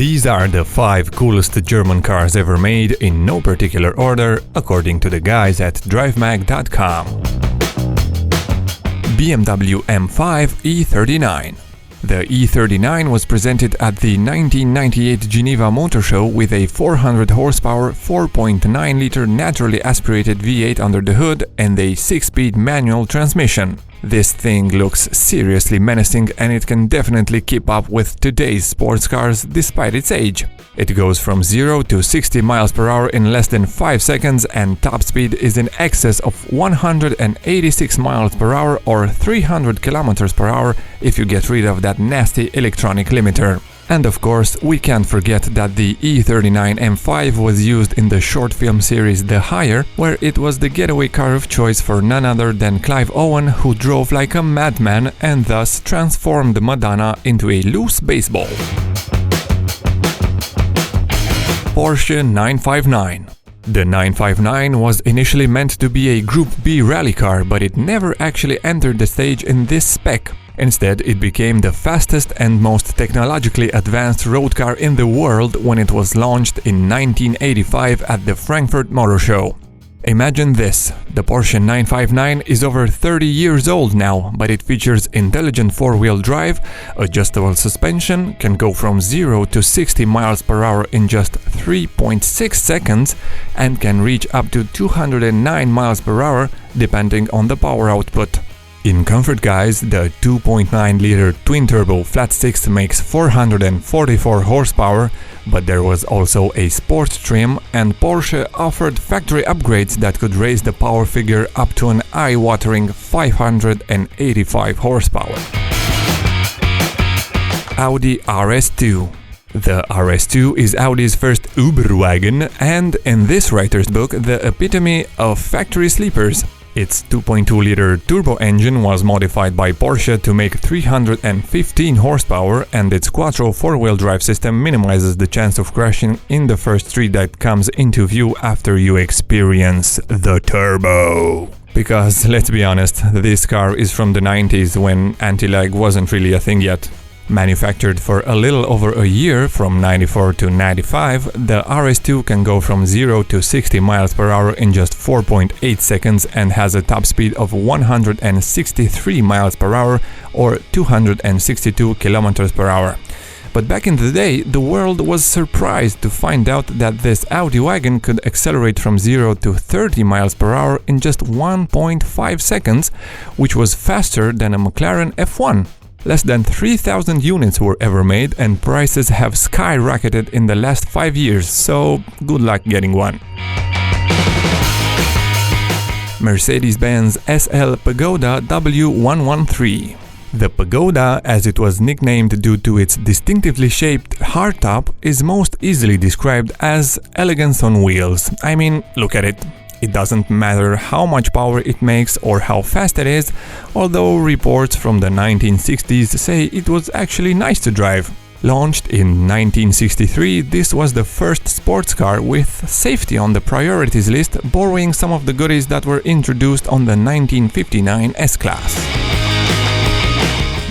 These are the 5 coolest German cars ever made in no particular order, according to the guys at drivemag.com. BMW M5 E39. The E39 was presented at the 1998 Geneva Motor Show with a 400 horsepower, 4.9-liter naturally aspirated V8 under the hood and a 6-speed manual transmission. This thing looks seriously menacing and it can definitely keep up with today's sports cars despite its age. It goes from 0 to 60 miles per hour in less than 5 seconds and top speed is in excess of 186 miles per hour or 300 kilometers per hour if you get rid of that nasty electronic limiter. And of course, we can't forget that the E39 M5 was used in the short film series The Hire, where it was the getaway car of choice for none other than Clive Owen, who drove like a madman and thus transformed Madonna into a loose baseball. Porsche 959. The 959 was initially meant to be a Group B rally car, but it never actually entered the stage in this spec. Instead, it became the fastest and most technologically advanced road car in the world when it was launched in 1985 at the Frankfurt Motor Show. Imagine this, the Porsche 959 is over 30 years old now, but it features intelligent 4-wheel drive, adjustable suspension, can go from 0 to 60 miles per hour in just 3.6 seconds, and can reach up to 209 miles per hour depending on the power output. In comfort, guys, the 2.9-liter twin-turbo flat-six makes 444 horsepower, but there was also a sport trim, and Porsche offered factory upgrades that could raise the power figure up to an eye-watering 585 horsepower. Audi RS2. The RS2 is Audi's first Uberwagen, and in this writer's book, the epitome of factory sleepers. Its 2.2-liter turbo engine was modified by Porsche to make 315 horsepower, and its Quattro 4-wheel drive system minimizes the chance of crashing in the first street that comes into view after you experience the turbo. Because, let's be honest, this car is from the 90s when anti-lag wasn't really a thing yet. Manufactured for a little over a year, from 94 to 95, the RS2 can go from 0 to 60 miles per hour in just 4.8 seconds and has a top speed of 163 miles per hour or 262 kilometers per hour. But back in the day, the world was surprised to find out that this Audi wagon could accelerate from 0 to 30 miles per hour in just 1.5 seconds, which was faster than a McLaren F1. Less than 3,000 units were ever made and prices have skyrocketed in the last 5 years, so good luck getting one. MercedesBenz SL Pagoda W113. The Pagoda, as it was nicknamed due to its distinctively shaped hardtop, is most easily described as elegance on wheels. I mean, look at it. It doesn't matter how much power it makes or how fast it is, although reports from the 1960s say it was actually nice to drive. Launched in 1963, this was the first sports car with safety on the priorities list, borrowing some of the goodies that were introduced on the 1959 S-Class.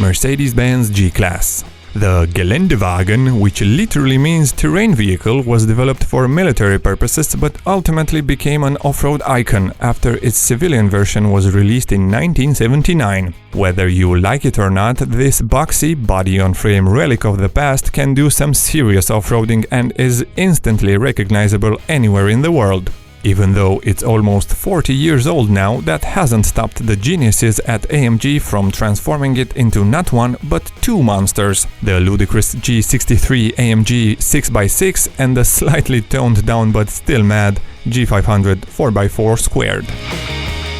Mercedes-Benz G-Class. The Geländewagen, which literally means terrain vehicle, was developed for military purposes but ultimately became an off-road icon after its civilian version was released in 1979. Whether you like it or not, this boxy, body-on-frame relic of the past can do some serious off-roading and is instantly recognizable anywhere in the world. Even though it's almost 40 years old now, that hasn't stopped the geniuses at AMG from transforming it into not one, but two monsters. The ludicrous G63 AMG 6x6 and the slightly toned down but still mad G500 4x4 squared.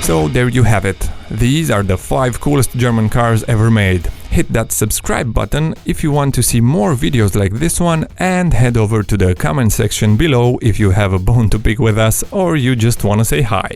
So there you have it. These are the 5 coolest German cars ever made. Hit that subscribe button if you want to see more videos like this one, and head over to the comment section below if you have a bone to pick with us or you just want to say hi.